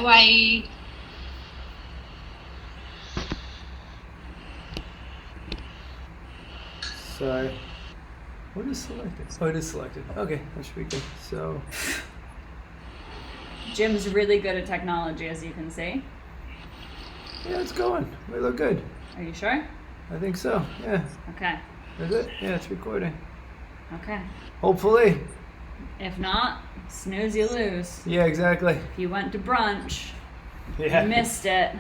Bye. Sorry. What is selected? Oh, it is selected. Okay, that should be good. So, Jim's really good at technology, as you can see. yeah, it's going. We look good. Are you sure? I think so. Yeah. Okay. Is it? Yeah, it's recording. Okay. Hopefully. If not, snooze you lose. Yeah, exactly. If you went to brunch, Yeah. you missed it,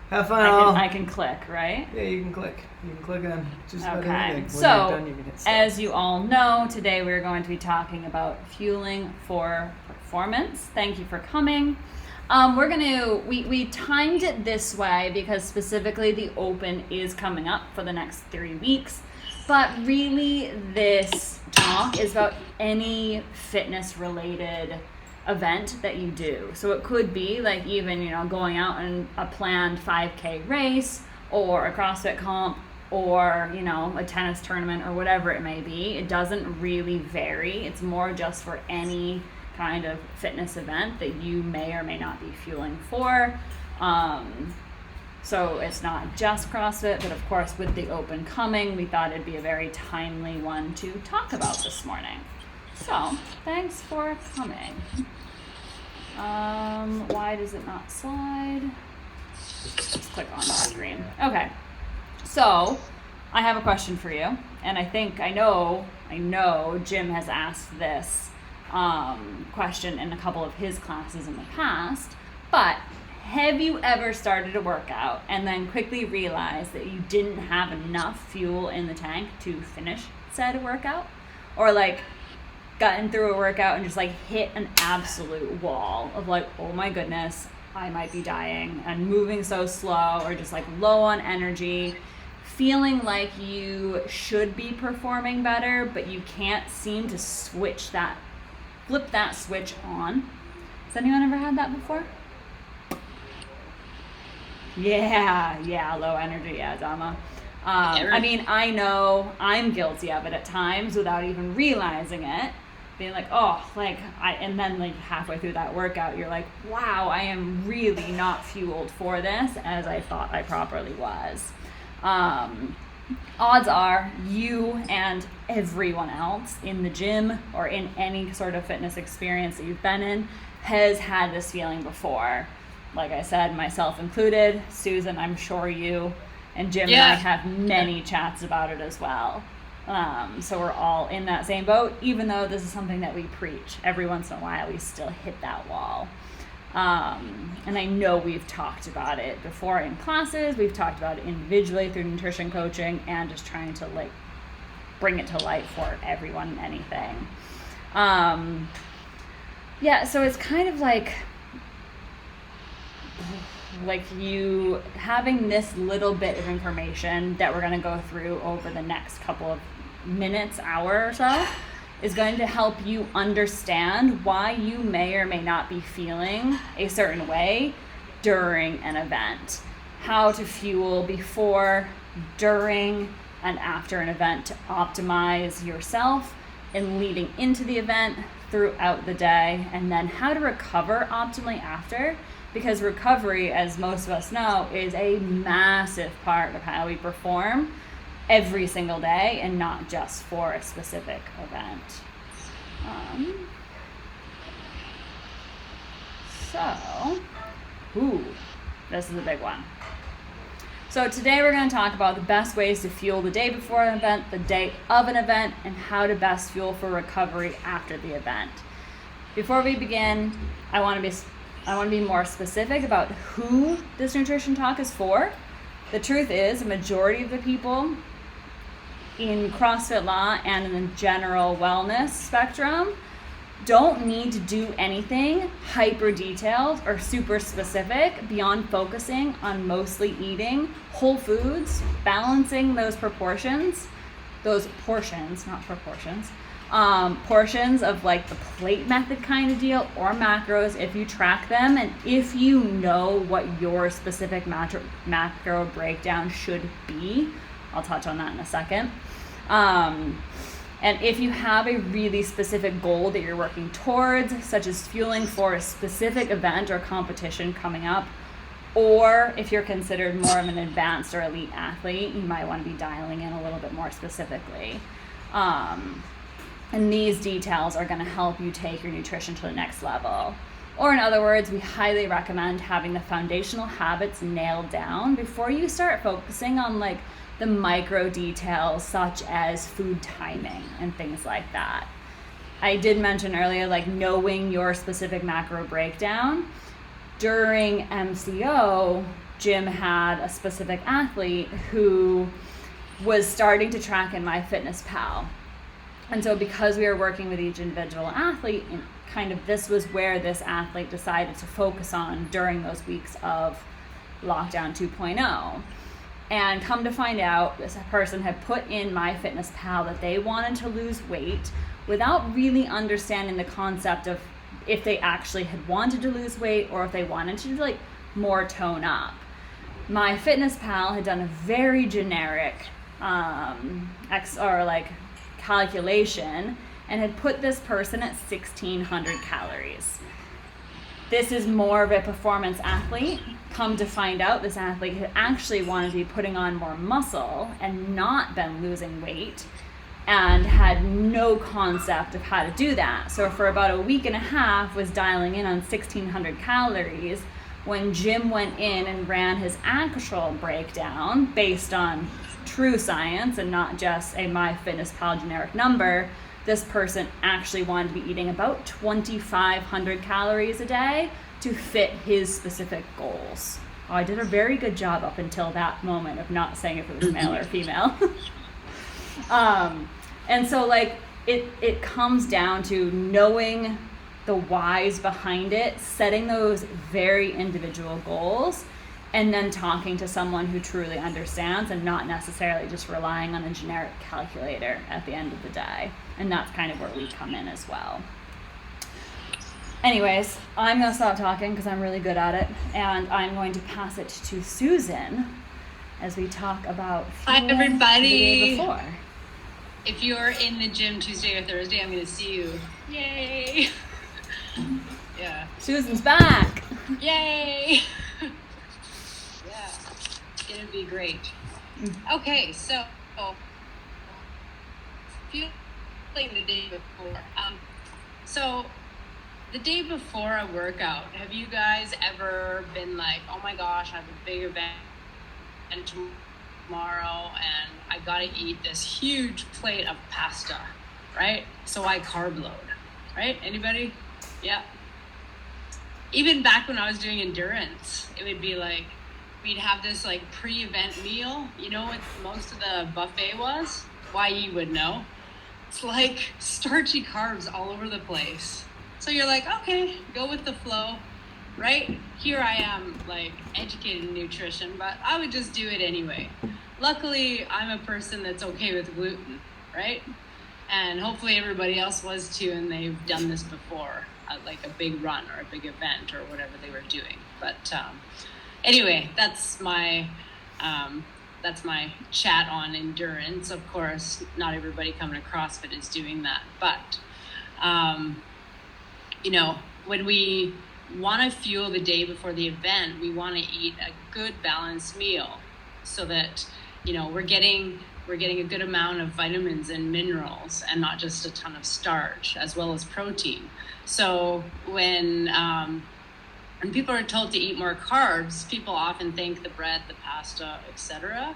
Have fun, all. I can click, right? Yeah, you can click. You can click on just about Okay, anything. When so you're done, you can hit stop. as you all know, today we're going to be talking about fueling for performance. Thank you for coming. We timed it this way because specifically the Open is coming up for the next 3 weeks. But really this talk is about any fitness related event that you do. So it could be like even, going out in a planned 5K race or a CrossFit comp or, a tennis tournament or whatever it may be. It doesn't really vary. It's more just for any kind of fitness event that you may or may not be fueling for. So it's not just CrossFit, but of course with the Open coming, we thought it'd be a very timely one to talk about this morning. So thanks for coming. Why does it not slide? Just click on the screen. Okay. So I have a question for you, and I know Jim has asked this question in a couple of his classes in the past, but have you ever started a workout and then quickly realized that you didn't have enough fuel in the tank to finish said workout? Or gotten through a workout and just hit an absolute wall of oh my goodness, I might be dying, and moving so slow or just low on energy, feeling like you should be performing better, but you can't seem to flip that switch on. Has anyone ever had that before? Yeah, low energy, yeah, Dama. I know I'm guilty of it at times without even realizing it. Being and then halfway through that workout, you're like, wow, I am really not fueled for this as I thought I properly was. Odds are you and everyone else in the gym or in any sort of fitness experience that you've been in has had this feeling before. Like I said, myself included, Susan, I'm sure you, and Jim and I have many chats about it as well. So we're all in that same boat, even though this is something that we preach. Every once in a while, we still hit that wall. And I know we've talked about it before in classes. We've talked about it individually through nutrition coaching and just trying to bring it to light for everyone and anything. So it's kind of like you having this little bit of information that we're going to go through over the next couple of minutes, hour or so, is going to help you understand why you may or may not be feeling a certain way during an event. How to fuel before, during, and after an event to optimize yourself and leading into the event throughout the day, and then how to recover optimally after. Because recovery, as most of us know, is a massive part of how we perform every single day and not just for a specific event. This is a big one. So today we're going to talk about the best ways to fuel the day before an event, the day of an event, and how to best fuel for recovery after the event. Before we begin, I want to be more specific about who this nutrition talk is for. The truth is, a majority of the people in CrossFit Law and in the general wellness spectrum don't need to do anything hyper detailed or super specific beyond focusing on mostly eating whole foods, balancing those portions of the plate method kind of deal, or macros if you track them, and if you know what your specific macro breakdown should be. I'll touch on that in a second. And if you have a really specific goal that you're working towards, such as fueling for a specific event or competition coming up, or if you're considered more of an advanced or elite athlete, you might want to be dialing in a little bit more specifically. And these details are going to help you take your nutrition to the next level. Or in other words, we highly recommend having the foundational habits nailed down before you start focusing on like the micro details such as food timing and things like that. I did mention earlier, like knowing your specific macro breakdown. During MCO, Jim had a specific athlete who was starting to track in MyFitnessPal. And so because we were working with each individual athlete, and kind of this was where this athlete decided to focus on during those weeks of lockdown 2.0. And come to find out, this person had put in MyFitnessPal that they wanted to lose weight without really understanding the concept of if they actually had wanted to lose weight or if they wanted to like more tone up. MyFitnessPal had done a very generic calculation and had put this person at 1,600 calories. This is more of a performance athlete. Come to find out, this athlete had actually wanted to be putting on more muscle and not been losing weight, and had no concept of how to do that. So for about a week and a half was dialing in on 1,600 calories. When Jim went in and ran his actual breakdown based on true science and not just a MyFitnessPal generic number, this person actually wanted to be eating about 2,500 calories a day to fit his specific goals. Oh, I did a very good job up until that moment of not saying if it was male or female. And so like it comes down to knowing the whys behind it, setting those very individual goals, and then talking to someone who truly understands and not necessarily just relying on a generic calculator at the end of the day. And that's kind of where we come in as well. Anyways, I'm going to stop talking because I'm really good at it, and I'm going to pass it to Susan as we talk about Hi, everybody. The day before. If you're in the gym Tuesday or Thursday, I'm going to see you. Yay! Yeah. Susan's back! Yay! Yeah, it's going to be great. Okay, so feeling the day before. So the day before a workout, have you guys ever been like, oh my gosh, I have a big event and tomorrow and I gotta eat this huge plate of pasta, right? So I carb load, right? Anybody? Yeah. Even back when I was doing endurance, it would be like, we'd have this like pre-event meal. You know what most of the buffet was? Why, you would know. It's like starchy carbs all over the place. So you're like, okay, go with the flow, right? Here I am, like, educated in nutrition, but I would just do it anyway. Luckily, I'm a person that's okay with gluten, right? And hopefully everybody else was too, and they've done this before, like a big run or a big event or whatever they were doing. But anyway, that's my chat on endurance. Of course, not everybody coming to CrossFit is doing that, but you know, when we want to fuel the day before the event, we want to eat a good balanced meal so that, you know, we're getting a good amount of vitamins and minerals and not just a ton of starch, as well as protein. So when people are told to eat more carbs, people often think the bread, the pasta, etc.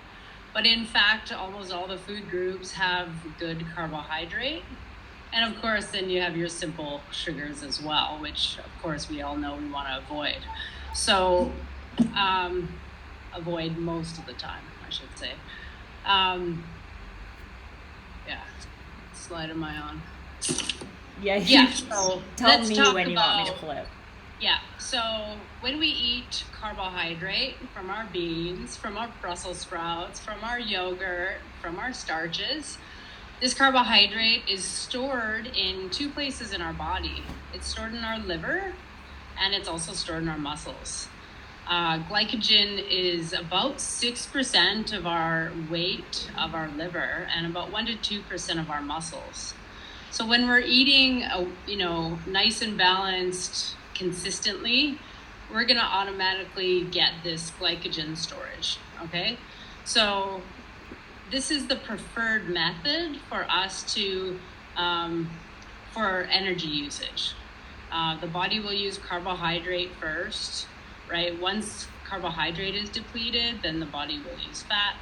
But in fact, almost all the food groups have good carbohydrate. And of course, then you have your simple sugars as well, which of course we all know we want to avoid. So avoid most of the time, I should say. Yeah, what slide am I on? Yeah. So tell me when you want me to flip. Yeah, so when we eat carbohydrate from our beans, from our Brussels sprouts, from our yogurt, from our starches, this carbohydrate is stored in two places in our body. It's stored in our liver, and it's also stored in our muscles. Glycogen is about 6% of our weight of our liver and about 1 to 2% of our muscles. So when we're eating, nice and balanced consistently, we're going to automatically get this glycogen storage. Okay. So this is the preferred method for us to, for energy usage. The body will use carbohydrate first, right? Once carbohydrate is depleted, then the body will use fat.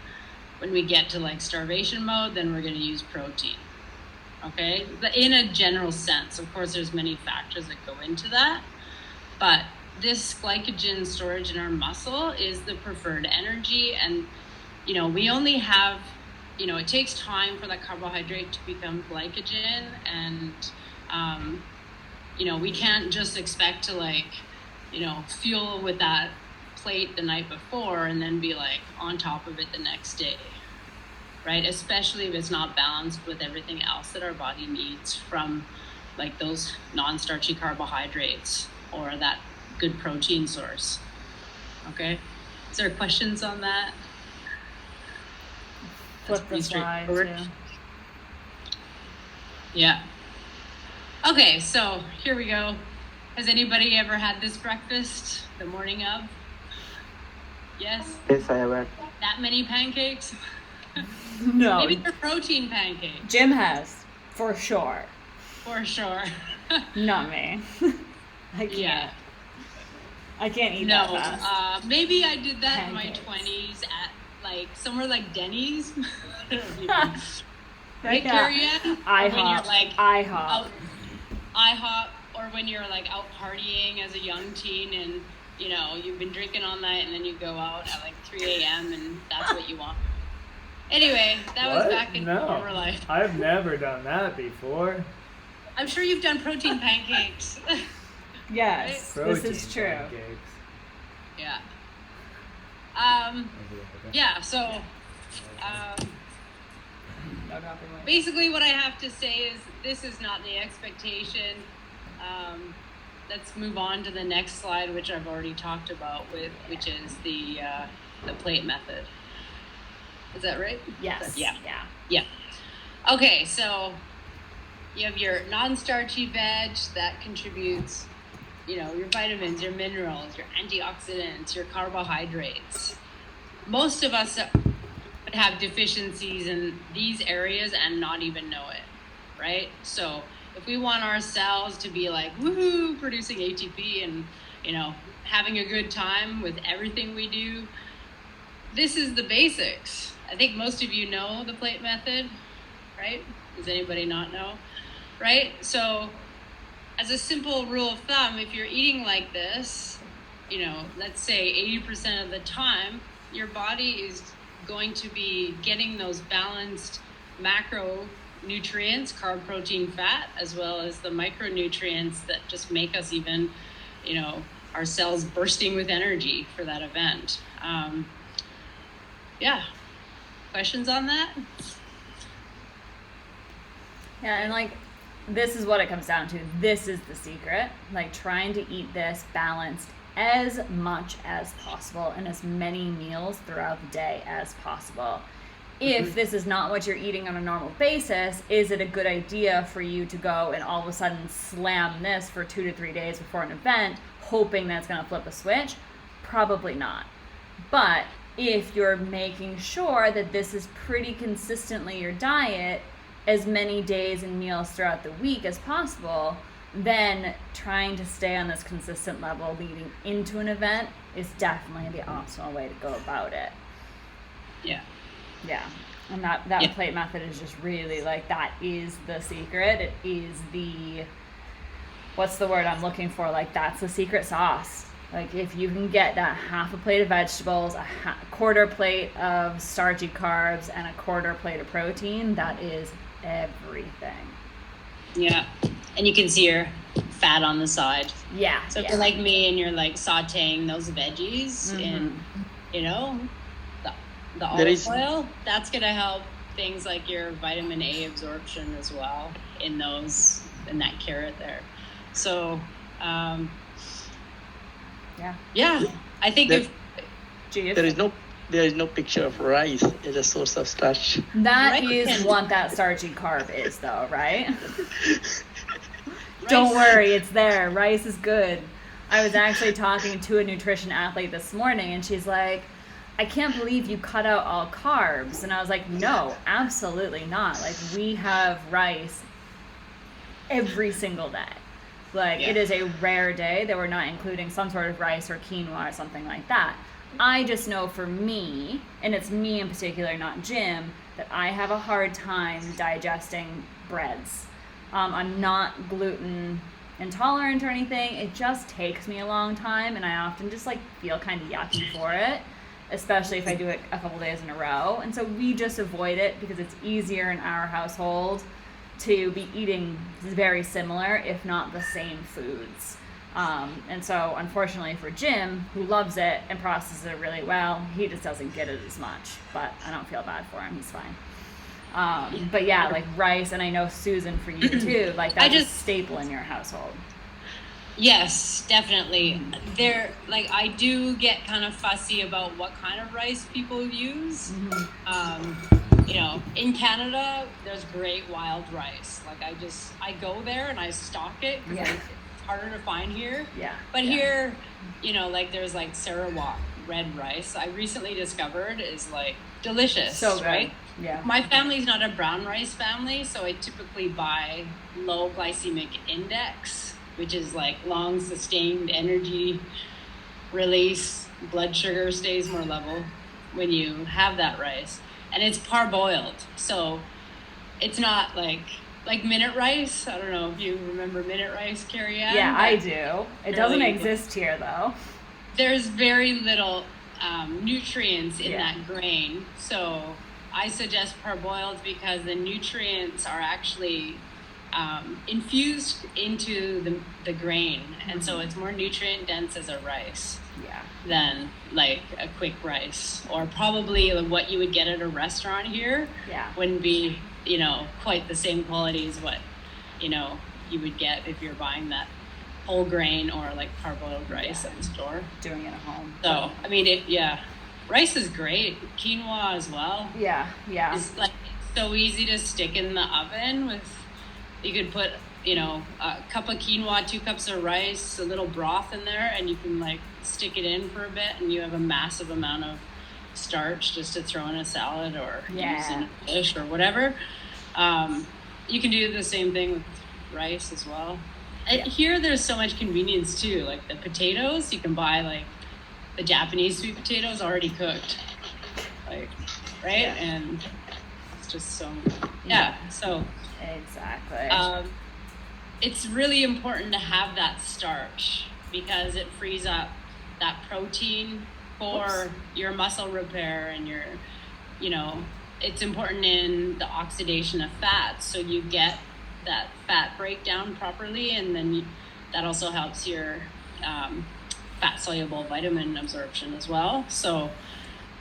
When we get to like starvation mode, then we're going to use protein. Okay, but in a general sense, of course, there's many factors that go into that, but this glycogen storage in our muscle is the preferred energy. And, we only have, it takes time for that carbohydrate to become glycogen. And, we can't just expect to fuel with that plate the night before and then be like on top of it the next day. Right? Especially if it's not balanced with everything else that our body needs from like those non-starchy carbohydrates or that good protein source. Okay. Is there questions on that? Flip the slide too. Yeah. Okay, so here we go. Has anybody ever had this breakfast the morning of? Yes? Yes, I have had. That many pancakes? No. Maybe they're protein pancakes. Jim has, for sure. For sure. Not me. I can't. Yeah. I can't eat that No, fast. maybe I did that Pancakes. in my 20s at like somewhere like Denny's. I don't know if you know. Right, Yeah. Carrie Ann? Or when you're IHOP. like IHOP. out, IHOP, or when you're like out partying as a young teen and you've been drinking all night and then you go out at like 3 a.m. and that's what you want. Anyway, that was back in former life. I've never done that before. I'm sure you've done protein pancakes. Yes, Protein this is true. pancakes. Yeah. Yeah, so No copyright. basically what I have to say is this is not the expectation. Let's move on to the next slide, which I've already talked about which is the plate method. Is that right? Yes. Yeah. Yeah. Yeah. Okay, so you have your non-starchy veg that contributes, your vitamins, your minerals, your antioxidants, your carbohydrates. Most of us would have deficiencies in these areas and not even know it, right? So if we want our cells to be like, woohoo, producing ATP and, having a good time with everything we do, this is the basics. I think most of you know the plate method, right? Does anybody not know? Right? So as a simple rule of thumb, if you're eating like this, let's say 80% of the time, your body is going to be getting those balanced macronutrients, carb, protein, fat, as well as the micronutrients that just make us even, our cells bursting with energy for that event. Yeah. Questions on that? Yeah, and this is what it comes down to. This is the secret. Trying to eat this balanced as much as possible and as many meals throughout the day as possible. If this is not what you're eating on a normal basis, is it a good idea for you to go and all of a sudden slam this for 2 to 3 days before an event, hoping that's going to flip a switch? Probably not. But if you're making sure that this is pretty consistently your diet, as many days and meals throughout the week as possible, then trying to stay on this consistent level leading into an event is definitely the optimal way to go about it. Yeah. Yeah. And that Yeah. plate method is just really that is the secret. It is what's the word I'm looking for? That's the secret sauce. If you can get that half a plate of vegetables, a quarter plate of starchy carbs, and a quarter plate of protein, that is everything. Yeah. And you can see your fat on the side. Yeah. So if yeah. you're like me and you're sauteing those veggies in, the olive oil, that's going to help things like your vitamin A absorption as well in that carrot there. So, Yeah. yeah, I think There- if Gee, There is no picture of rice as a source of starch. that Right. is what that starchy carb is, though, right? rice- Don't worry, it's there. Rice is good. I was actually talking to a nutrition athlete this morning, and she's like, I can't believe you cut out all carbs. And I was like, no, absolutely not. Like, we have rice every single day. Like, Yeah. it is a rare day that we're not including some sort of rice or quinoa or something like that. I just know for me, and it's me in particular, not Jim, that I have a hard time digesting breads. I'm not gluten intolerant or anything. It just takes me a long time, and I often just like feel kind of yucky for it, especially if I do it a couple days in a row. And so we just avoid it because it's easier in our household to be eating very similar, if not the same foods. And so unfortunately for Jim, who loves it and processes it really well, he just doesn't get it as much. But I don't feel bad for him. He's fine. But yeah, like rice, and I know Susan, for you too, like that's a staple in your household. Yes, definitely. I do get kind of fussy about what kind of rice people use. In Canada, there's great wild rice. Like I go there and I stock it because it's harder to find here. Yeah. But here, there's like Sarawak red rice. I recently discovered is like delicious. So good. Right? Yeah. My family's not a brown rice family, so I typically buy low glycemic index, which is like long sustained energy release, blood sugar stays more level when you have that rice. And it's parboiled, so it's not like minute rice. I don't know if you remember minute rice, Carrie Ann. Yeah, I do. It doesn't Really- exist here though. There's very little nutrients in Yeah. that grain, so I suggest parboiled because the nutrients are actually infused into the grain, and so it's more nutrient dense as a rice Yeah. than like a quick rice, or probably what you would get at a restaurant here. Yeah. Wouldn't be quite the same quality as what you would get if you're buying that whole grain or like parboiled rice at the store. Doing it at home. So I mean rice is great, quinoa as well. Yeah. Yeah. It's like so easy to stick in the oven with. You could put a cup of quinoa, 2 cups of rice, a little broth in there, and you can like stick it in for a bit, and you have a massive amount of starch just to throw in a salad or use in a dish or whatever. You can do the same thing with rice as well. And here there's so much convenience too, like the potatoes, you can buy like the Japanese sweet potatoes already cooked, like, right? Yeah. And it's just so so Exactly. it's really important to have that starch because it frees up that protein for your muscle repair and your, it's important in the oxidation of fats. So you get that fat breakdown properly, and then that also helps your fat soluble vitamin absorption as well. So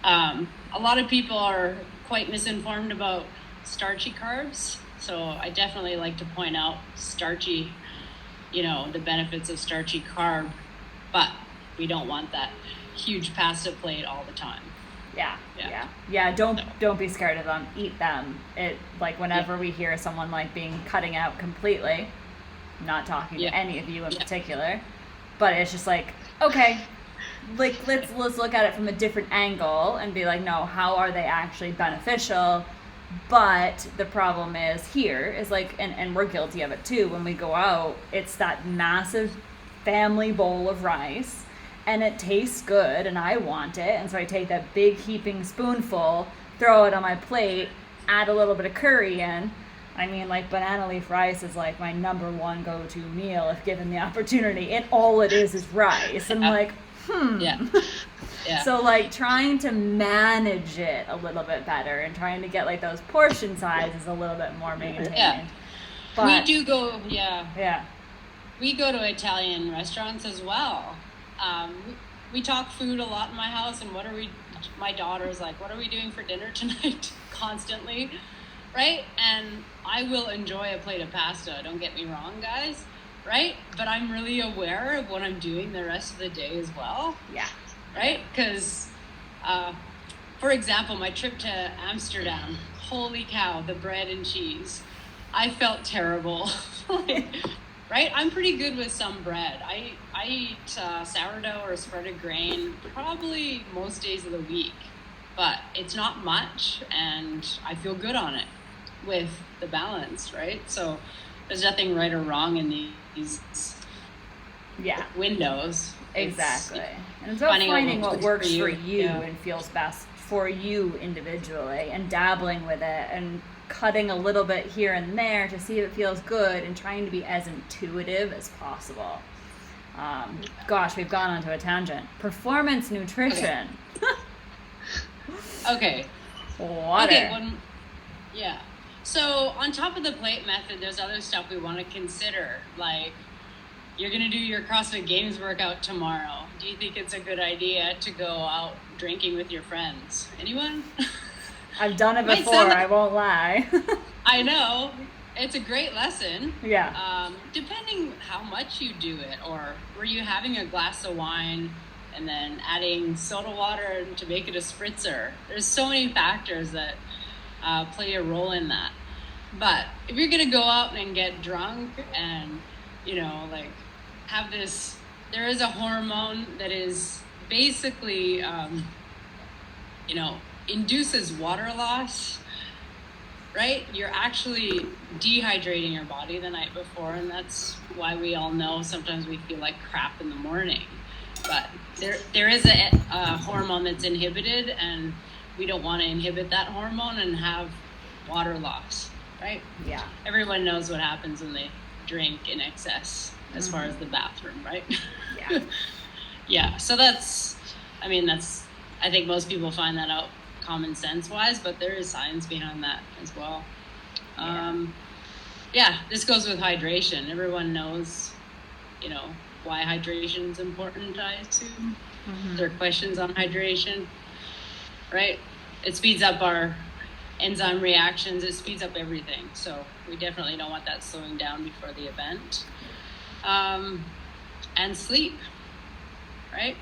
a lot of people are quite misinformed about starchy carbs. So I definitely like to point out starchy, the benefits of starchy carb, but we don't want that huge pasta plate all the time. Yeah. Don't be scared of them. Eat them. It like whenever we hear someone like being cutting out completely, I'm not talking to any of you in particular, but it's just like, okay, like let's look at it from a different angle and be like, no, how are they actually beneficial? But the problem is like, and we're guilty of it too, when we go out, it's that massive family bowl of rice, and it tastes good, and I want it, and so I take that big heaping spoonful, throw it on my plate, add a little bit of curry in. I mean, like, banana leaf rice is like my number one go-to meal if given the opportunity, and all it is rice. I'm like, Yeah. So like trying to manage it a little bit better and trying to get like those portion sizes a little bit more maintained. Yeah. But, we do go, we go to Italian restaurants as well. We talk food a lot in my house, and my daughter's like, what are we doing for dinner tonight? Constantly, right? And I will enjoy a plate of pasta, don't get me wrong, guys, right? But I'm really aware of what I'm doing the rest of the day as well. Yeah. right? Because, for example, my trip to Amsterdam, holy cow, the bread and cheese. I felt terrible. Like, right? I'm pretty good with some bread. I eat sourdough or spreaded grain probably most days of the week, but it's not much, and I feel good on it with the balance, right? So there's nothing right or wrong in these Yeah, windows. exactly. It's And it's about finding what works for you Yeah. and feels best for you individually, and dabbling with it and cutting a little bit here and there to see if it feels good, and trying to be as intuitive as possible. Gosh, we've gone onto a tangent. Performance nutrition. Okay. Water. Okay, yeah. So on top of the plate method, there's other stuff we want to consider. Like, you're going to do your CrossFit Games workout tomorrow. Do you think it's a good idea to go out drinking with your friends? Anyone? I've done it Might before, sound like- I won't lie. I know. It's a great lesson. Yeah. Depending how much you do it, or were you having a glass of wine and then adding soda water to make it a spritzer? There's so many factors that play a role in that. But if you're gonna go out and get drunk and, like, have this, there is a hormone that is basically, induces water loss, right? You're actually dehydrating your body the night before, and that's why we all know sometimes we feel like crap in the morning. But there is a hormone that's inhibited, and we don't want to inhibit that hormone and have water loss, right? Yeah. Everyone knows what happens when they drink in excess as far as the bathroom, right? Yeah. Yeah, so I think most people find that out common sense wise, but there is science behind that as well. This goes with hydration. Everyone knows, why hydration is important, I assume. There are questions on hydration, right? It speeds up our enzyme reactions. It speeds up everything. So we definitely don't want that slowing down before the event. And sleep, right?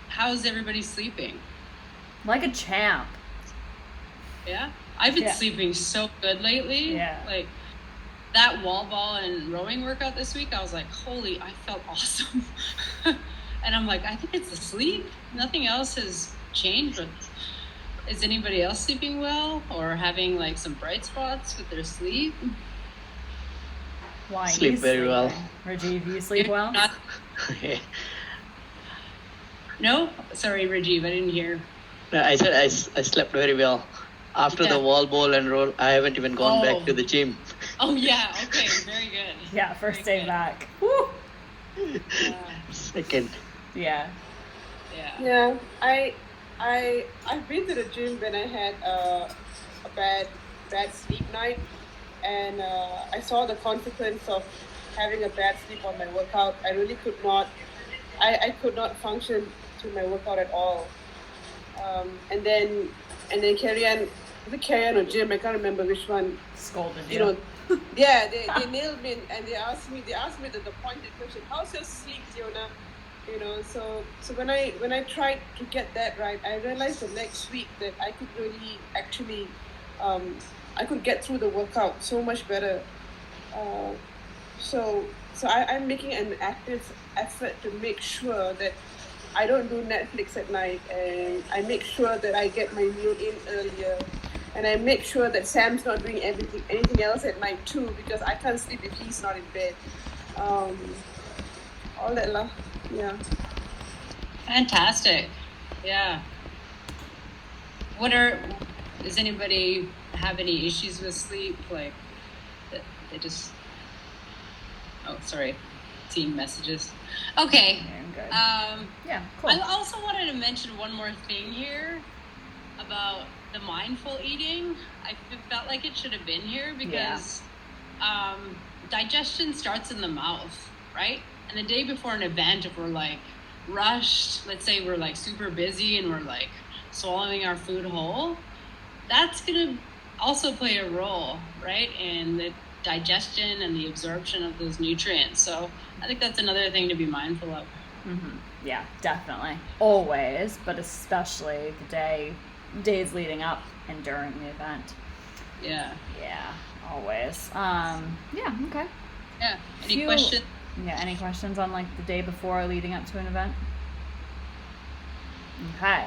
How's everybody sleeping? Like a champ. Yeah? I've been Yeah. sleeping so good lately. Yeah. Like, that wall ball and rowing workout this week, I was like, holy, I felt awesome. And I'm like, I think it's the sleep. Nothing else has changed. But is anybody else sleeping well or having like some bright spots with their sleep? Why? Sleep you very well. Rajiv, you sleep well? No? Sorry, Rajiv, I didn't hear. No, I said I slept very well. After Yeah. the wall ball and roll, I haven't even gone Oh. back to the gym. Oh, yeah. Okay. Very good. Yeah, first Very day good. back. Woo! Second. Yeah. Yeah. Yeah, I've been to the gym when I had a bad sleep night, and I saw the consequence of having a bad sleep on my workout. I really could not, I could not function to my workout at all. And then Carrie Ann or Jim, I can't remember which one. Scolded You know, yeah, they nailed me, and they asked me the pointed question, how's your sleep, Fiona? So when I tried to get that right, I realized the next week that I could really actually I could get through the workout so much better. So I'm making an active effort to make sure that I don't do Netflix at night, and I make sure that I get my meal in earlier, and I make sure that Sam's not doing anything else at night too, because I can't sleep if he's not in bed. All that love, yeah. Fantastic. Yeah. Does anybody have any issues with sleep? Like, that they just, oh, sorry, seeing messages. Okay. Good. Yeah, cool. I also wanted to mention one more thing here about the mindful eating. I felt like it should have been here because digestion starts in the mouth, right? And the day before an event, if we're like rushed, let's say we're like super busy and we're like swallowing our food whole, that's gonna also play a role, right, in the digestion and the absorption of those nutrients. So I think that's another thing to be mindful of. Yeah, definitely. Always, but especially the days leading up and during the event. Yeah. Yeah, always. Yeah, okay. Yeah. Any questions? Yeah, any questions on like the day before or leading up to an event? Okay.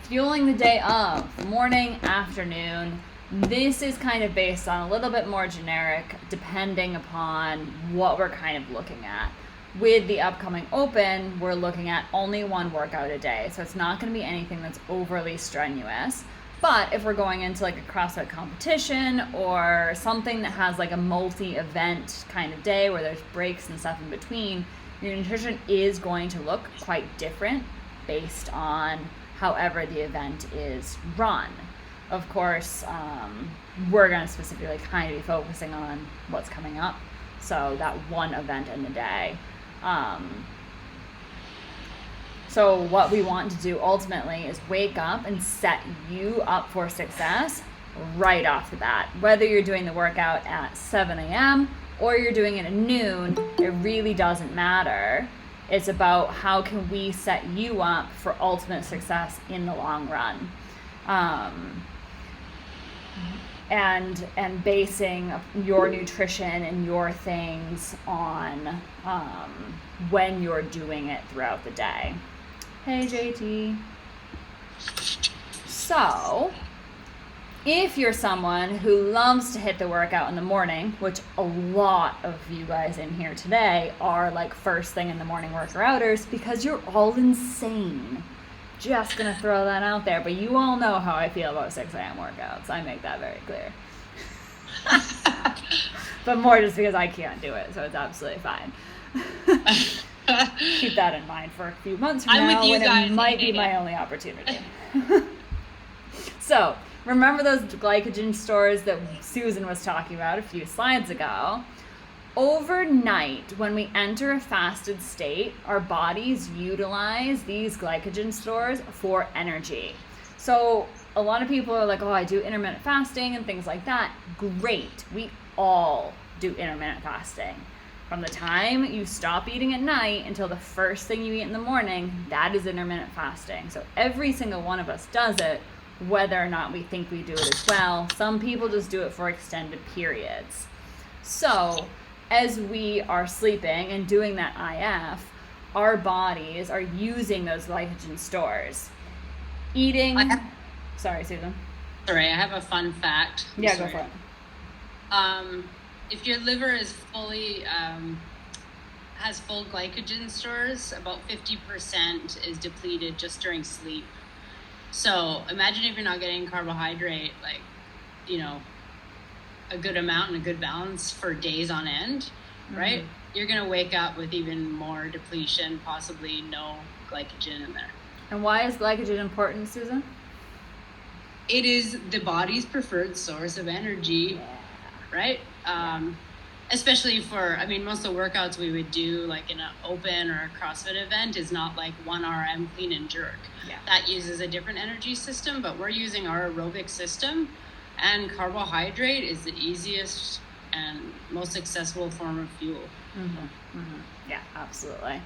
Fueling the day of, morning, afternoon. This is kind of based on a little bit more generic depending upon what we're kind of looking at. With the upcoming open, we're looking at only one workout a day. So it's not going to be anything that's overly strenuous. But if we're going into like a CrossFit competition or something that has like a multi-event kind of day where there's breaks and stuff in between, your nutrition is going to look quite different based on however the event is run. Of course, we're going to specifically kind of be focusing on what's coming up. So that one event in the day. So what we want to do ultimately is wake up and set you up for success right off the bat. Whether you're doing the workout at 7 a.m. or you're doing it at noon, it really doesn't matter. It's about how can we set you up for ultimate success in the long run. And basing your nutrition and your things on when you're doing it throughout the day. Hey, JT. So, if you're someone who loves to hit the workout in the morning, which a lot of you guys in here today are like first thing in the morning worker-outers because you're all insane. Just gonna throw that out there, but you all know how I feel about 6 a.m. workouts. I make that very clear. But more just because I can't do it, so it's absolutely fine. Keep that in mind for a few months from now when it might be my only opportunity. So, remember those glycogen stores that Susan was talking about a few slides ago? Overnight, when we enter a fasted state, our bodies utilize these glycogen stores for energy. So a lot of people are like, oh, I do intermittent fasting and things like that. Great. We all do intermittent fasting. From the time you stop eating at night until the first thing you eat in the morning, that is intermittent fasting. So every single one of us does it, whether or not we think we do it as well. Some people just do it for extended periods. So as we are sleeping and doing that IF, our bodies are using those glycogen stores. Sorry, Susan. Sorry, I have a fun fact. Yeah, Sorry. go for it. If your liver is fully has full glycogen stores, about 50% is depleted just during sleep. So imagine if you're not getting carbohydrate, like, a good amount and a good balance for days on end, right? You're going to wake up with even more depletion, possibly no glycogen in there. And why is glycogen important, Susan? It is the body's preferred source of energy, right? Especially for, most of the workouts we would do like in an open or a CrossFit event is not like 1 RM clean and jerk. Yeah. That uses a different energy system, but we're using our aerobic system. And carbohydrate is the easiest and most accessible form of fuel. Yeah, absolutely.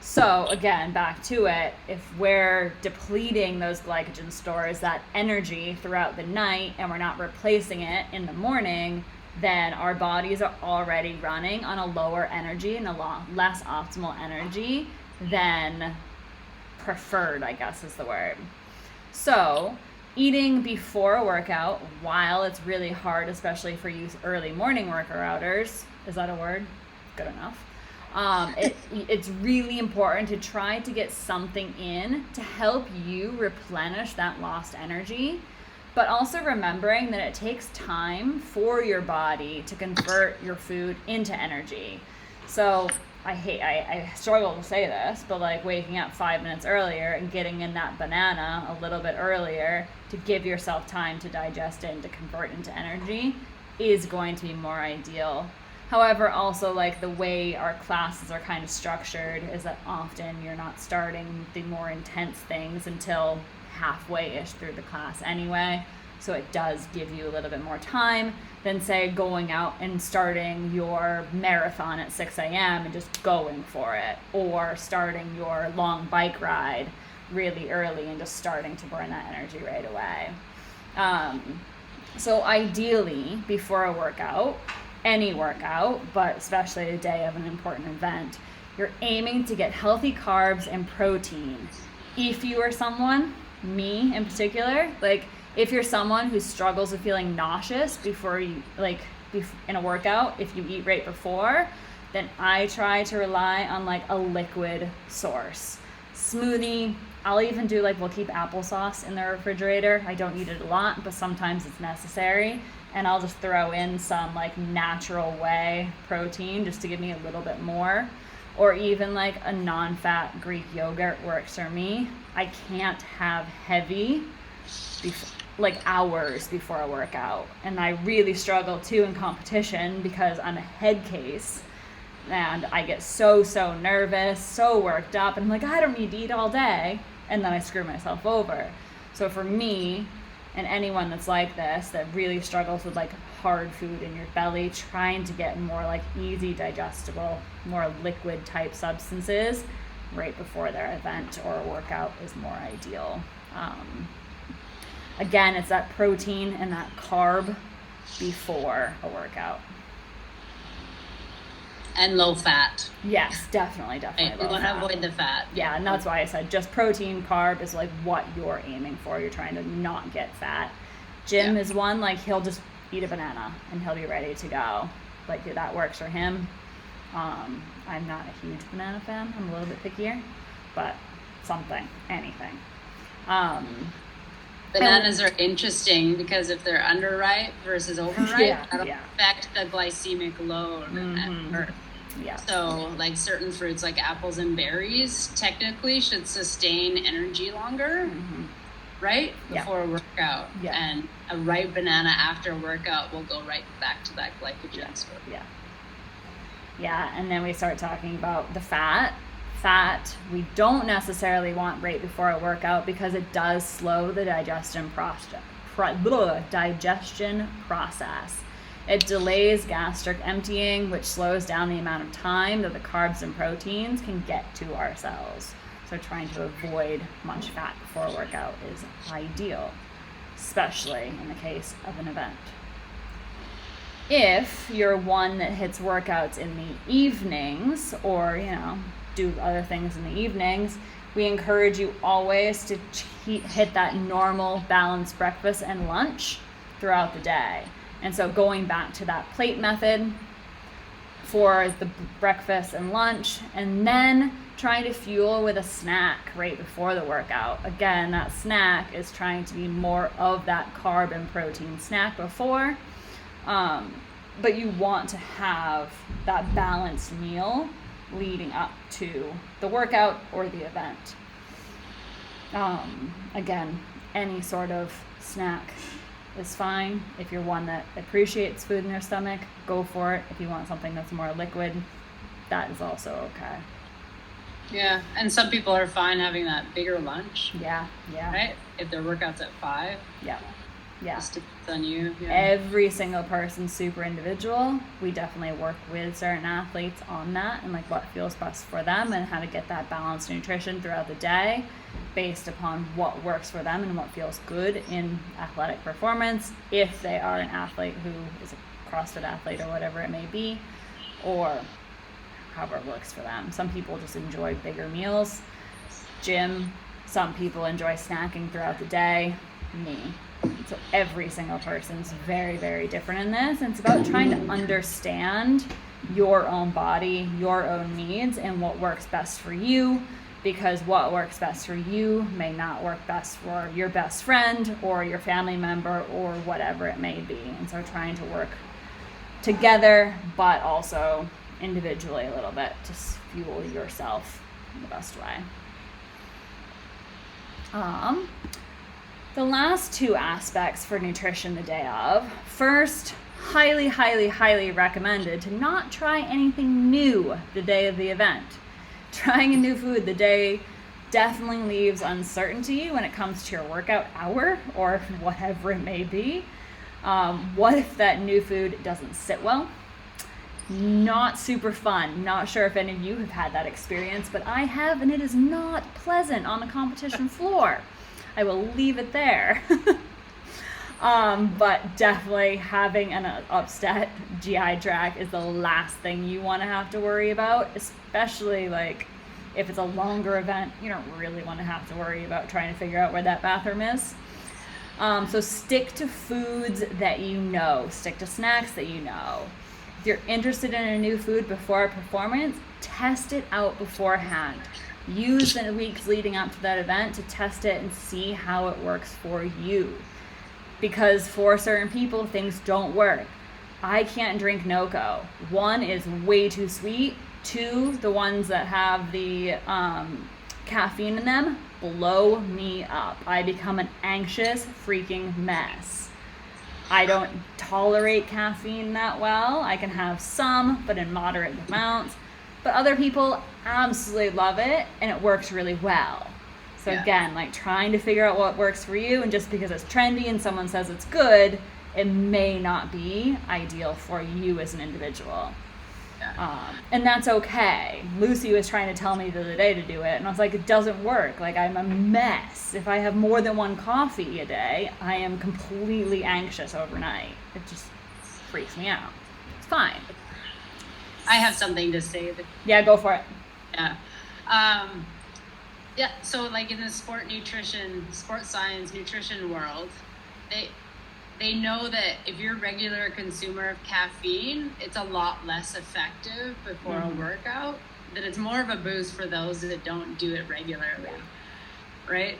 So again, back to it, if we're depleting those glycogen stores, that energy throughout the night, and we're not replacing it in the morning, then our bodies are already running on a lower energy and a lot less optimal energy than preferred, I guess is the word. So eating before a workout, while it's really hard, especially for you early morning worker-outers, is that a word? Good enough. It's really important to try to get something in to help you replenish that lost energy, but also remembering that it takes time for your body to convert your food into energy. So I struggle to say this, but like waking up 5 minutes earlier and getting in that banana a little bit earlier to give yourself time to digest it and to convert into energy is going to be more ideal. However, also like the way our classes are kind of structured is that often you're not starting the more intense things until halfway-ish through the class anyway. So it does give you a little bit more time than, say, going out and starting your marathon at 6 a.m. and just going for it, or starting your long bike ride really early and just starting to burn that energy right away. So ideally, before a workout, any workout, but especially a day of an important event, you're aiming to get healthy carbs and protein. If you are someone, me in particular, like if you're someone who struggles with feeling nauseous before you, like in a workout, if you eat right before, then I try to rely on like a liquid source. Smoothie, I'll even do like, we'll keep applesauce in the refrigerator. I don't eat it a lot, but sometimes it's necessary. And I'll just throw in some like natural whey protein just to give me a little bit more. Or even like a non-fat Greek yogurt works for me. I can't have heavy like hours before a workout. And I really struggle too in competition because I'm a head case. And I get so nervous, so worked up. And I'm like, I don't need to eat all day. And then I screw myself over. So for me, and anyone that's like this, that really struggles with like hard food in your belly, trying to get more like easy digestible, more liquid type substances right before their event or a workout is more ideal. Again, it's that protein and that carb before a workout. And low fat. Yes, definitely. Right. We want to avoid the fat. Yeah, and that's why I said just protein, carb is like what you're aiming for. You're trying to not get fat. Jim is one, like he'll just eat a banana and he'll be ready to go. Like that works for him. I'm not a huge banana fan. I'm a little bit pickier, but anything. Bananas are interesting because if they're underripe versus overripe, that'll affect the glycemic load at birth. Yeah. So, like certain fruits, like apples and berries, technically should sustain energy longer, right? Before a workout. Yeah. And a ripe banana after a workout will go right back to that glycogen store. Yeah. Yeah, and then we start talking about the fat. Fat, we don't necessarily want right before a workout because it does slow the digestion process. It delays gastric emptying, which slows down the amount of time that the carbs and proteins can get to our cells. So trying to avoid much fat before a workout is ideal, especially in the case of an event. If you're one that hits workouts in the evenings or, do other things in the evenings, we encourage you always to hit that normal balanced breakfast and lunch throughout the day. And so going back to that plate method for the breakfast and lunch, and then trying to fuel with a snack right before the workout. Again, that snack is trying to be more of that carb and protein snack before, but you want to have that balanced meal leading up to the workout or the event. Again, any sort of snack is fine. If you're one that appreciates food in your stomach, go for it. If you want something that's more liquid, that is also okay. Yeah, and some people are fine having that bigger lunch. Yeah. Right? If their workout's at 5. Yeah. Just depends on you. Yeah. Every single person's super individual. We definitely work with certain athletes on that and like what feels best for them and how to get that balanced nutrition throughout the day based upon what works for them and what feels good in athletic performance, if they are an athlete who is a CrossFit athlete or whatever it may be, or however it works for them. Some people just enjoy bigger meals. Gym, some people enjoy snacking throughout the day. Me. So every single person's very, very different in this. And it's about trying to understand your own body, your own needs, and what works best for you, because what works best for you may not work best for your best friend or your family member or whatever it may be. And so trying to work together, but also individually a little bit to fuel yourself in the best way. The last two aspects for nutrition the day of. First, highly, highly, highly recommended to not try anything new the day of the event. Trying a new food the day definitely leaves uncertainty when it comes to your workout hour or whatever it may be. What if that new food doesn't sit well? Not super fun. Not sure if any of you have had that experience, but I have, and it is not pleasant on the competition floor. I will leave it there. But definitely having an upset GI tract is the last thing you want to have to worry about, especially like if it's a longer event. You don't really want to have to worry about trying to figure out where that bathroom is. So stick to foods that you know, stick to snacks that you know. If you're interested in a new food before a performance, test it out beforehand. Use the weeks leading up to that event to test it and see how it works for you. Because for certain people, things don't work. I can't drink NoCo. 1, is way too sweet. 2, the ones that have the caffeine in them blow me up. I become an anxious freaking mess. I don't tolerate caffeine that well. I can have some, but in moderate amounts. But other people absolutely love it, and it works really well. So again, like trying to figure out what works for you, and just because it's trendy and someone says it's good, it may not be ideal for you as an individual. And that's okay. Lucy was trying to tell me the other day to do it, and I was like, it doesn't work. Like, I'm a mess. If I have more than 1 coffee a day, I am completely anxious overnight. It just freaks me out. It's fine. I have something to say. Yeah, go for it. Yeah. Yeah, so like in the sport science, nutrition world, they know that if you're a regular consumer of caffeine, it's a lot less effective before a workout, that it's more of a boost for those that don't do it regularly, right?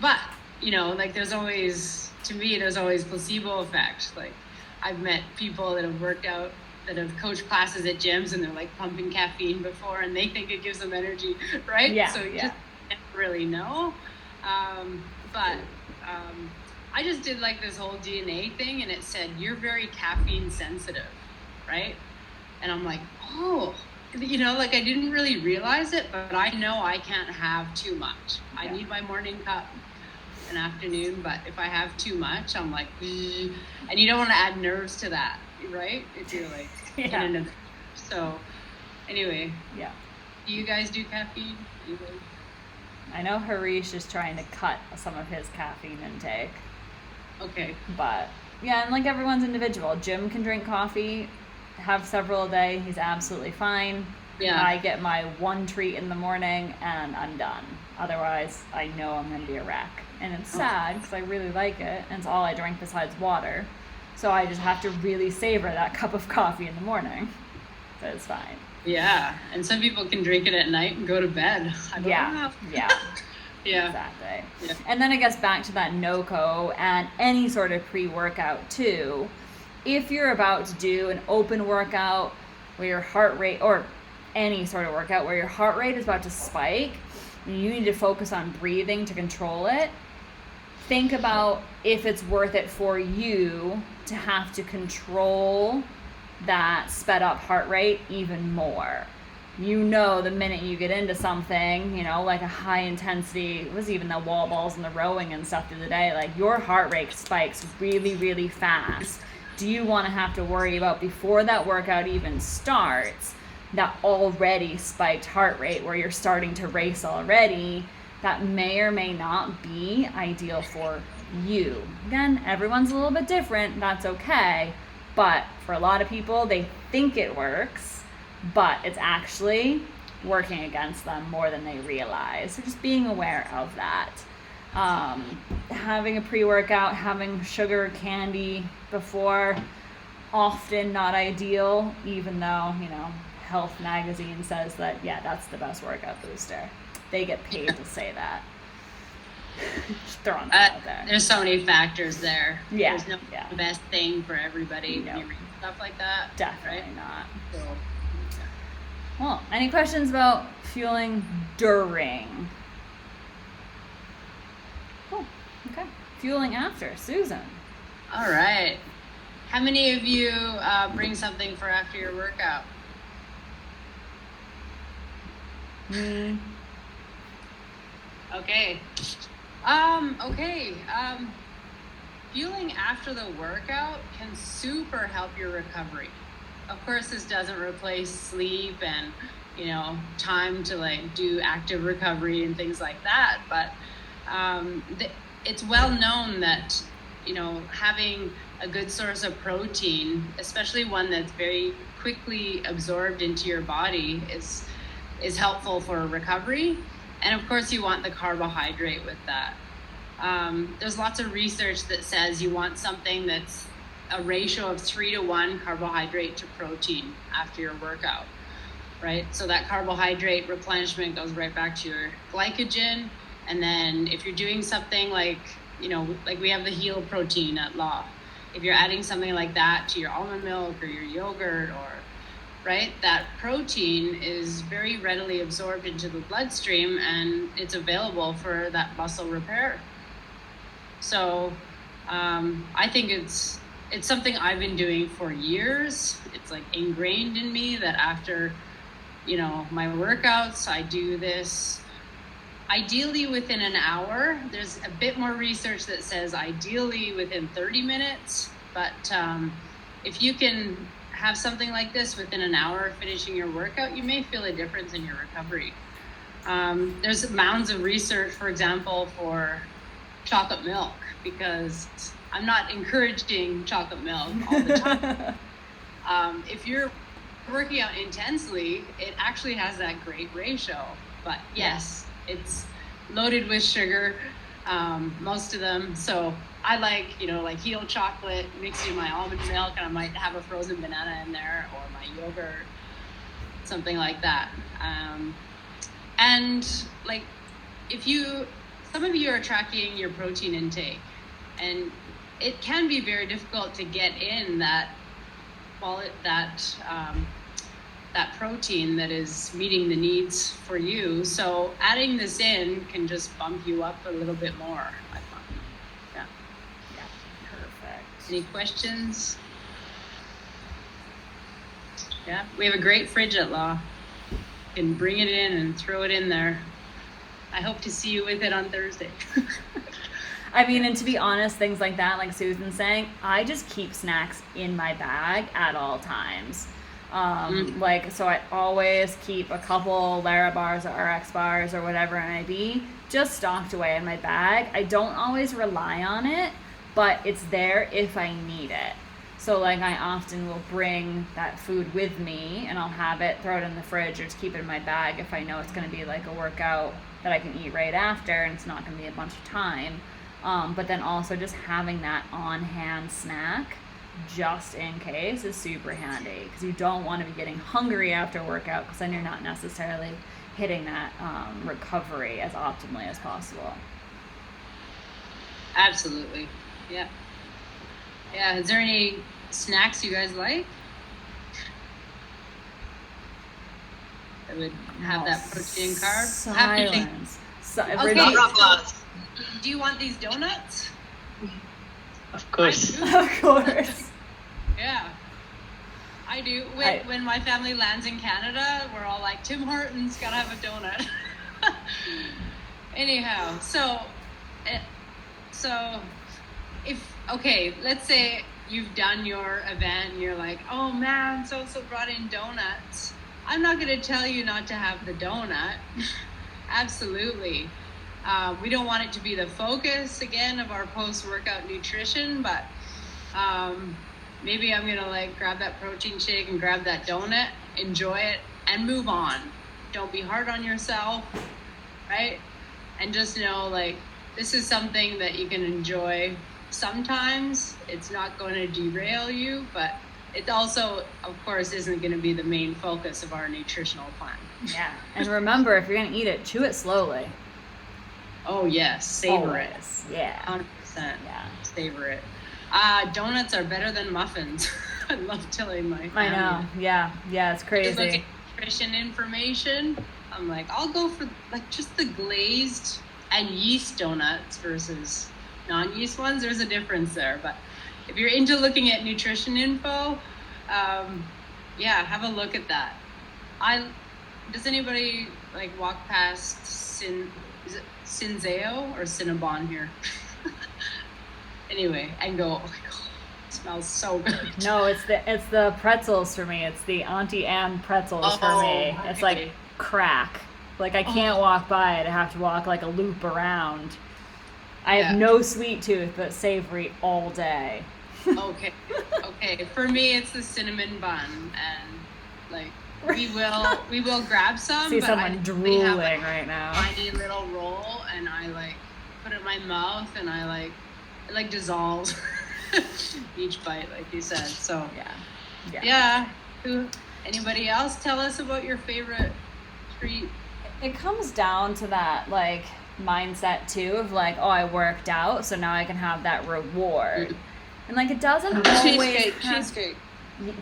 But, you know, like there's always placebo effect. Like I've met people that have worked out, that have coached classes at gyms, and they're like pumping caffeine before, and they think it gives them energy, right? Yeah, so you just can't really know. But I just did like this whole DNA thing, and it said you're very caffeine sensitive, right? And I'm like, oh, you know, like I didn't really realize it, but I know I can't have too much. I need my morning cup, an afternoon, but if I have too much, I'm like, and you don't want to add nerves to that, right? If you're like so anyway, do you guys do caffeine? I know Harish is trying to cut some of his caffeine intake. Okay. But yeah, and like everyone's individual. Jim can drink coffee, have several a day. He's absolutely fine. Yeah. I get my 1 treat in the morning and I'm done. Otherwise, I know I'm going to be a wreck. And it's sad because I really like it, and it's all I drink besides water. So I just have to really savor that cup of coffee in the morning. But it's fine. Yeah, and some people can drink it at night and go to bed. Yeah. Exactly. Yeah. And then I guess back to that NoCo and any sort of pre-workout too. If you're about to do an open workout where your heart rate, or any sort of workout where your heart rate is about to spike, and you need to focus on breathing to control it, think about if it's worth it for you to have to control that sped up heart rate even more. You know, the minute you get into something, you know, like a high intensity, it was even the wall balls and the rowing and stuff the other day, like your heart rate spikes really, really fast. Do you want to have to worry about, before that workout even starts, that already spiked heart rate where you're starting to race already? That may or may not be ideal for you. Again, everyone's a little bit different. That's okay. But for a lot of people, they think it works, but it's actually working against them more than they realize. So just being aware of that. Having a pre-workout, having sugar, candy before, often not ideal, even though, you know, Health Magazine says that, yeah, that's the best workout booster. They get paid to say that. Just throwing that out there. There's so many factors there. Yeah. There's no best thing for everybody when you read stuff like that. Definitely not. So, Well, any questions about fueling during? Cool. Okay. Fueling after. Susan. All right. How many of you bring something for after your workout? Okay. Okay. Fueling after the workout can super help your recovery. Of course, this doesn't replace sleep and, time to like do active recovery and things like that. But it's well known that, having a good source of protein, especially one that's very quickly absorbed into your body, is helpful for recovery. And of course, you want the carbohydrate with that. There's lots of research that says you want something that's a ratio of 3-to-1 carbohydrate to protein after your workout, right? So that carbohydrate replenishment goes right back to your glycogen. And then if you're doing something like, like we have the Heal protein at Law, if you're adding something like that to your almond milk or your yogurt right, that protein is very readily absorbed into the bloodstream and it's available for that muscle repair. So I think it's something I've been doing for years. It's like ingrained in me that after, my workouts, I do this ideally within an hour. There's a bit more research that says ideally within 30 minutes. But if you can have something like this within an hour of finishing your workout, you may feel a difference in your recovery. There's mounds of research, for example, for chocolate milk, because I'm not encouraging chocolate milk all the time. If you're working out intensely, it actually has that great ratio. But yes, it's loaded with sugar, most of them. So I like, like Heal chocolate mixed in my almond milk, and I might have a frozen banana in there or my yogurt, something like that. And like, some of you are tracking your protein intake, and it can be very difficult to get in that protein that is meeting the needs for you. So adding this in can just bump you up a little bit more, I find. Yeah. Perfect. Any questions? Yeah, we have a great fridge at Law. You can bring it in and throw it in there. I hope to see you with it on Thursday. I mean, and to be honest, things like that, like Susan's saying, I just keep snacks in my bag at all times. So I always keep a couple Lara bars or RX bars or whatever it may be just stocked away in my bag. I don't always rely on it, but it's there if I need it. So like I often will bring that food with me and I'll have it, throw it in the fridge, or just keep it in my bag if I know it's going to be like a workout that I can eat right after and it's not going to be a bunch of time. But then also just having that on-hand snack just in case is super handy, because you don't want to be getting hungry after workout, because then you're not necessarily hitting that recovery as optimally as possible. Absolutely. Yeah. Is there any snacks you guys like that would have that protein and carb? Silence. Okay. Do you want these donuts? Of course. Of course. Yeah. I do. When my family lands in Canada, we're all like, Tim Hortons, gotta have a donut. Anyhow, so let's say you've done your event and you're like, oh man, so-and-so brought in donuts. I'm not gonna tell you not to have the donut. Absolutely. We don't want it to be the focus again of our post-workout nutrition, but maybe I'm gonna like grab that protein shake and grab that donut, enjoy it, and move on. Don't be hard on yourself, right? And just know like this is something that you can enjoy sometimes. It's not going to derail you, but it also, of course, isn't going to be the main focus of our nutritional plan. Yeah, and remember, if you're going to eat it, chew it slowly. Oh yes, savor it. Yeah. 100%. Yeah. Savor it. Donuts are better than muffins. I love telling my family. I know. Yeah, it's crazy. Look at nutrition information. I'm like, I'll go for like just the glazed and yeast donuts versus non-yeast ones. There's a difference there, but if you're into looking at nutrition info, have a look at that. Does anybody like walk past is it Cinzeo or Cinnabon here? Anyway, and go, oh my god, it smells so good. No, it's the pretzels for me. It's the Auntie Anne pretzels for me. It's like okay. crack. Like I can't walk by it. I have to walk like a loop around. I have Yeah. no sweet tooth, but savory all day. Okay. For me, it's the cinnamon bun, and like we will grab some. See but someone I have, drooling like, right now. tiny little roll, and I like put it in my mouth, and I like it like dissolves each bite, like you said. So yeah. Anybody else tell us about your favorite treat? It comes down to that like mindset too of like, oh, I worked out, so now I can have that reward. And like it doesn't always Cheesecake.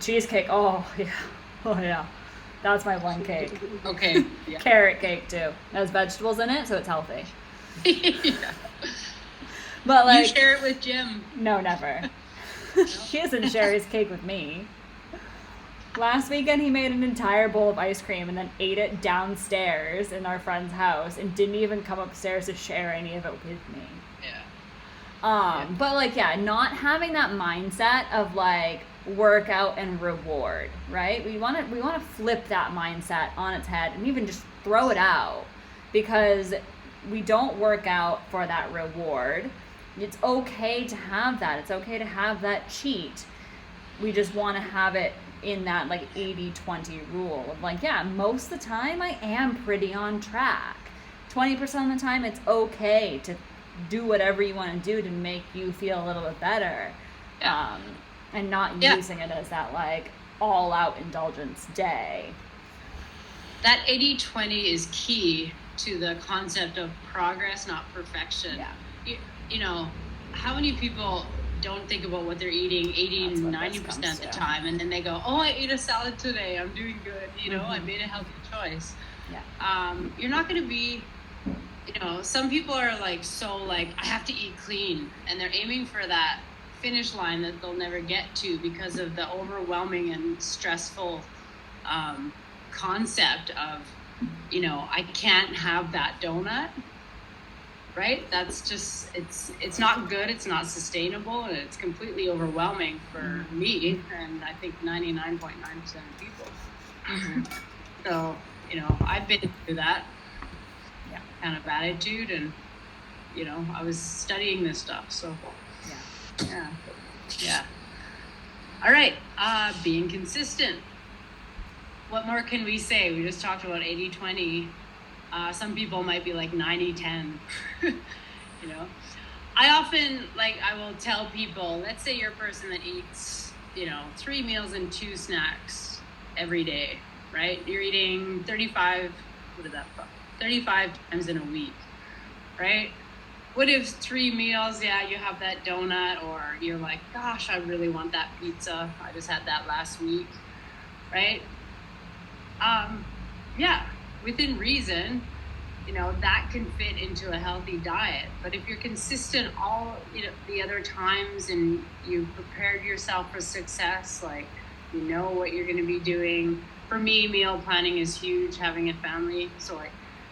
Cheesecake. Oh yeah, that's my one cake. Okay. Yeah. Carrot cake too. It has vegetables in it, so it's healthy. Yeah. But like, You share it with Jim. no, never. He doesn't share his cake with me. Last weekend, he made an entire bowl of ice cream and then ate it downstairs in our friend's house and didn't even come upstairs to share any of it with me. Yeah. But like, yeah, not having that mindset of like workout and reward, right? We want to flip that mindset on its head and even just throw it out, because we don't work out for that reward. It's okay to have that. It's okay to have that cheat. We just want to have it in that like 80-20 rule of like, yeah, most of the time I am pretty on track. 20% of the time it's okay to do whatever you want to do to make you feel a little bit better. Yeah. And not Yeah. using it as that like all out indulgence day. That 80-20 is key to the concept of progress, not perfection. Yeah. You know, how many people don't think about what they're eating 80, That's what 90% this of comes the to. time, and then they go, oh, I ate a salad today, I'm doing good, you know, I made a healthy choice. Yeah. You're not going to be, you know, some people are like, so like, I have to eat clean, and they're aiming for that finish line that they'll never get to because of the overwhelming and stressful concept of, you know, I can't have that donut, right? That's just, it's not good, it's not sustainable, and it's completely overwhelming for me, and I think 99.9% of people. So, you know, I've been through that kind of attitude, and, you know, I was studying this stuff, so yeah. All right, being consistent. What more can we say? We just talked about 80-20. Some people might be like 90-10. You know, I often, like, I will tell people, let's say you're a person that eats, you know, 3 meals and 2 snacks every day, right? You're eating 35 times in a week, right? What if 3 meals, yeah, you have that donut, or you're like, gosh, I really want that pizza. I just had that last week, right? Yeah, within reason, you know, that can fit into a healthy diet. But if you're consistent all, you know, the other times, and you've prepared yourself for success, like, you know what you're going to be doing. For me, meal planning is huge, having a family. So like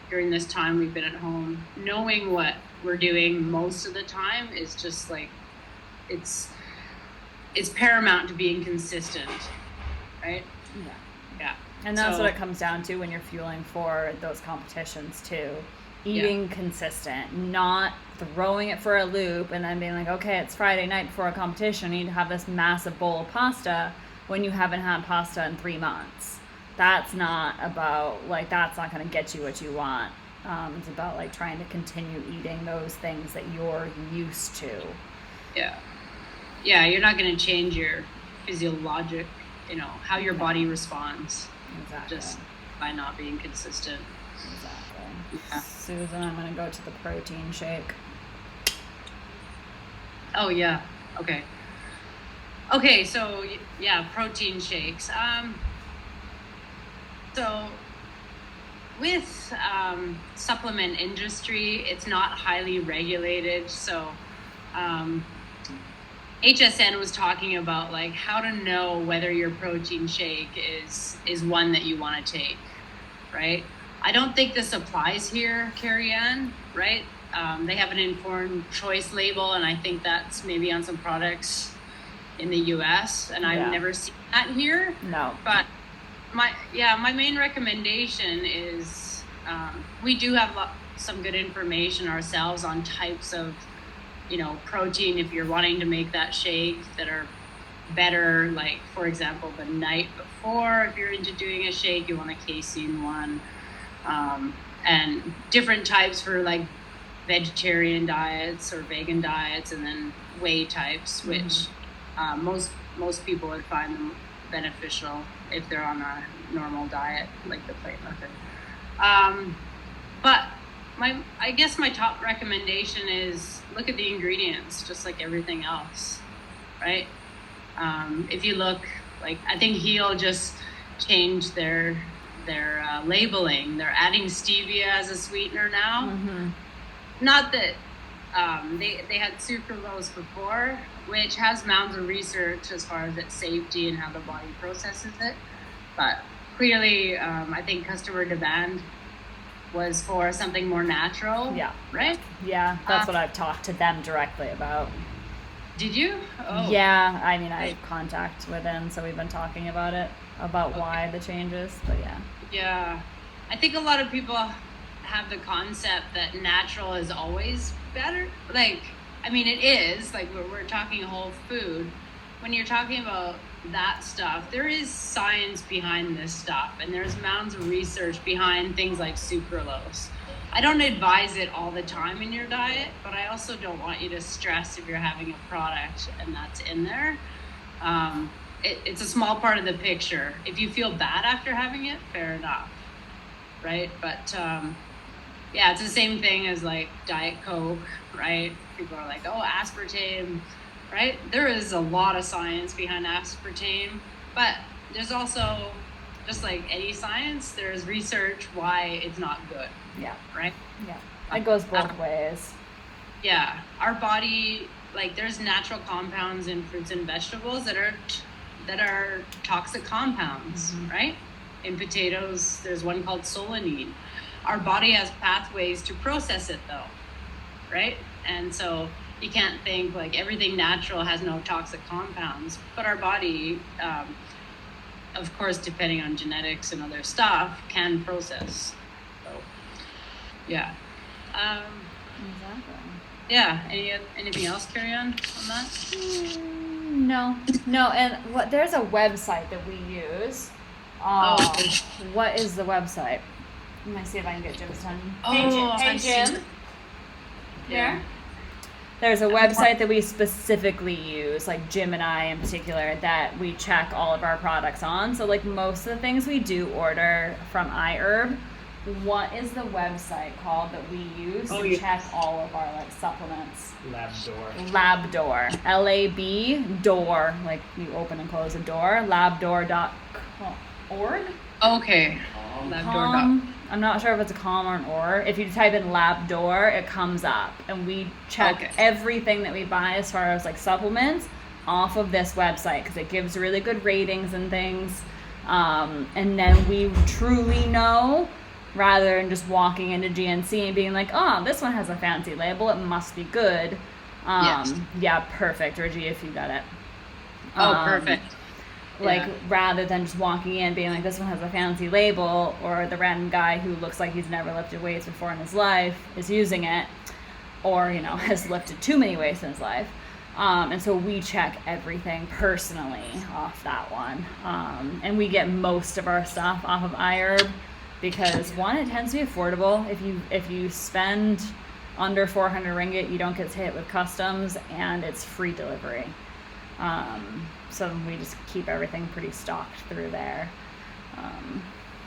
during this time we've been at home, knowing what we're doing most of the time is just like, it's paramount to being consistent, right? Yeah. And that's So- what it comes down to when you're fueling for those competitions too. Eating consistent, not throwing it for a loop and then being like, okay, it's Friday night before a competition, I need to have this massive bowl of pasta when you haven't had pasta in 3 months. That's not about, like, that's not going to get you what you want. It's about like trying to continue eating those things that you're used to. Yeah, you're not going to change your physiologic, you know, how your body responds Exactly. just by not being consistent. Exactly. Yeah. Susan, I'm going to go to the protein shake. Oh yeah. Okay, so yeah, protein shakes. So with supplement industry, it's not highly regulated. So HSN was talking about like how to know whether your protein shake is one that you want to take, right? I don't think this applies here, Carrie Ann, right? They have an informed choice label, and I think that's maybe on some products in the US, and I've never seen that here. No. But my main recommendation is we do have some good information ourselves on types of, protein if you're wanting to make that shake that are better, like for example the night before. If you're into doing a shake, you want a casein one, and different types for like vegetarian diets or vegan diets, and then whey types, which most people would find them beneficial if they're on a normal diet like the plate method. But I guess my top recommendation is look at the ingredients, just like everything else, right? If you look, like I think Heal just changed their labeling. They're adding stevia as a sweetener now. Not that they had sucralose before, which has mounds of research as far as its safety and how the body processes it. But clearly, I think customer demand was for something more natural. Yeah. Right? Yeah, that's what I've talked to them directly about. Did you? Oh. Yeah, I mean, I have contact with him, so we've been talking about it, about why the changes, but yeah. Yeah. I think a lot of people have the concept that natural is always better. Like, I mean, it is. Like, we're talking whole food. When you're talking about that stuff, there is science behind this stuff, and there's mounds of research behind things like sucralose. I don't advise it all the time in your diet, but I also don't want you to stress if you're having a product and that's in there. It's a small part of the picture. If you feel bad after having it, fair enough, right? But it's the same thing as like Diet Coke, right? People are like, oh, aspartame, right? There is a lot of science behind aspartame, but there's also, just like any science, there's research why it's not good. Yeah. Right? Yeah. It goes both ways. Yeah. Our body, like there's natural compounds in fruits and vegetables that are toxic compounds, right? In potatoes, there's one called solanine. Our body has pathways to process it though, right? And so you can't think like everything natural has no toxic compounds, but our body, of course, depending on genetics and other stuff, can process. So, yeah. Exactly. Yeah. Anything else, Carrie Ann, on that? No. And there's a website that we use. What is the website? Let me see if I can get Jim's tongue. Hey, Jim. Yeah. There's a website that we specifically use, like Jim and I in particular, that we check all of our products on. So like most of the things we do order from iHerb, what is the website called that we use to check all of our like supplements? Labdoor. L-A-B door, like you open and close a door. Labdoor.org. Okay. Labdoor. I'm not sure if it's a com or an or. If you type in Labdoor, it comes up, and we check everything that we buy as far as like supplements off of this website because it gives really good ratings and things. And then we truly know, rather than just walking into GNC and being like, oh, this one has a fancy label, it must be good. Yes. Yeah, perfect, Reggie, if you got it. Perfect. Like, rather than just walking in being like, this one has a fancy label, or the random guy who looks like he's never lifted weights before in his life is using it, or, has lifted too many weights in his life. And so we check everything personally off that one. And we get most of our stuff off of iHerb because, one, it tends to be affordable. If you spend under 400 ringgit, you don't get hit with customs, and it's free delivery. So we just keep everything pretty stocked through there.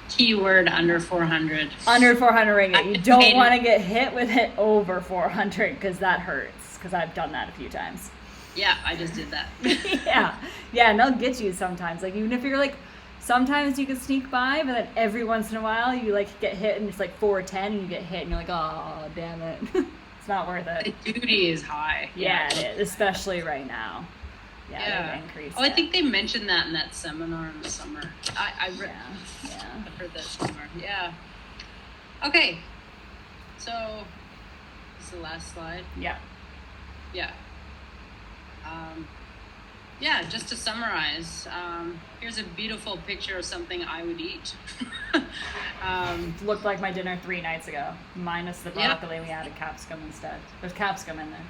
Keyword under 400. Under 400 ringgit. You don't want to get hit with it over 400 because that hurts. Because I've done that a few times. Yeah, I just did that. Yeah, and they'll get you sometimes. Like, even if you're like, sometimes you can sneak by, but then every once in a while you like get hit and it's like 410 and you get hit and you're like, oh, damn it. It's not worth it. The duty is high. Yeah, it is, especially right now. Yeah. They've increased I think they mentioned that in that seminar in the summer. I've heard that somewhere. Yeah. Okay. So, this is the last slide. Yeah. Yeah. Yeah, just to summarize, here's a beautiful picture of something I would eat. Looked like my dinner 3 nights ago, minus the Yeah. broccoli. We added capsicum instead. There's capsicum in there.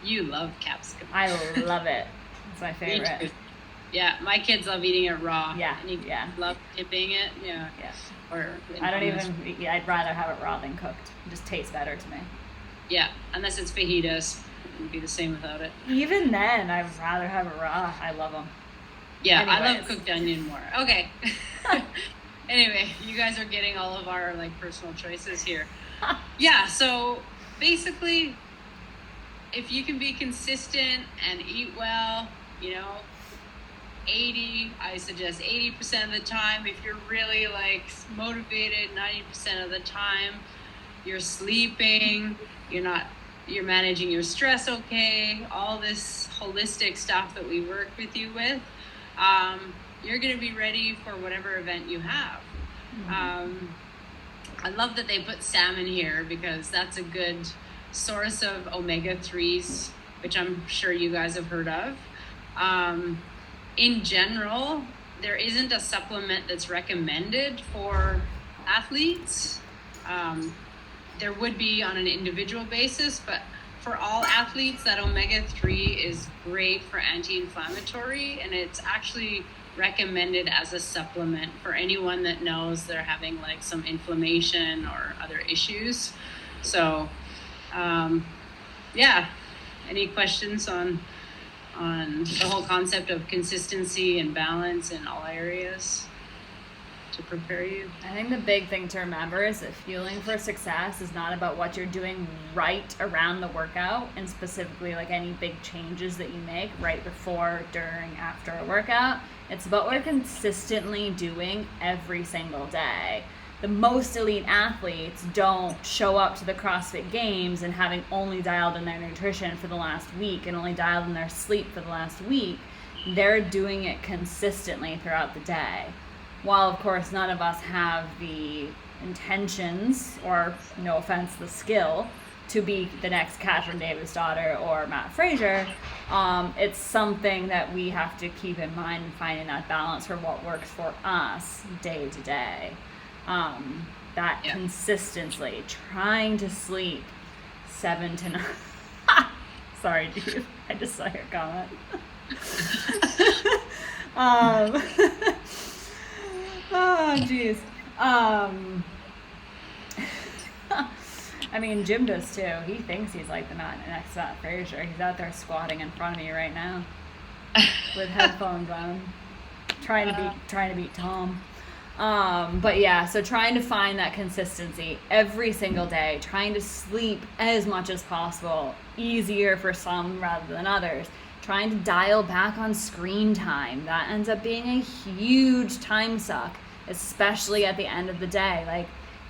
You love capsicum. I love it. It's my Me favorite. too. Yeah, my kids love eating it raw. Yeah, And you yeah. love dipping it. Yeah. Yeah. Or in I don't hummus. even. Yeah, I'd rather have it raw than cooked. It just tastes better to me. Yeah, unless it's fajitas. It would be the same without it. Even then, I'd rather have it raw. I love them. Yeah, I love Anyways. cooked onion more. Okay. Anyway, you guys are getting all of our like personal choices here. Yeah, so basically, if you can be consistent and eat well, I suggest 80% of the time. If you're really like motivated, 90% of the time, you're sleeping, you're managing your stress okay, all this holistic stuff that we work with you with, you're going to be ready for whatever event you have. I love that they put salmon here because that's a good source of omega-3s, which I'm sure you guys have heard of. In general, there isn't a supplement that's recommended for athletes. There would be on an individual basis, but for all athletes, that omega-3 is great for anti-inflammatory, and it's actually recommended as a supplement for anyone that knows they're having like some inflammation or other issues. So, yeah. Any questions on the whole concept of consistency and balance in all areas to prepare you? I think the big thing to remember is that fueling for success is not about what you're doing right around the workout, and specifically like any big changes that you make right before, during, after a workout. It's about what you're consistently doing every single day. The most elite athletes don't show up to the CrossFit Games and having only dialed in their nutrition for the last week and only dialed in their sleep for the last week. They're doing it consistently throughout the day. While, of course, none of us have the intentions, or no offense, the skill, to be the next Catherine Davis-Daughter or Matt Fraser, it's something that we have to keep in mind and finding that balance for what works for us day to day. That consistency, trying to sleep 7 to 9. Sorry, dude. I just saw your comment. Oh, jeez. I mean, Jim does too. He thinks he's like the next Matt Fraser. He's out there squatting in front of me right now with headphones on, trying to beat Tom. But yeah, so trying to find that consistency every single day, trying to sleep as much as possible, easier for some rather than others. Trying to dial back on screen time. That ends up being a huge time suck, especially at the end of the day. Like,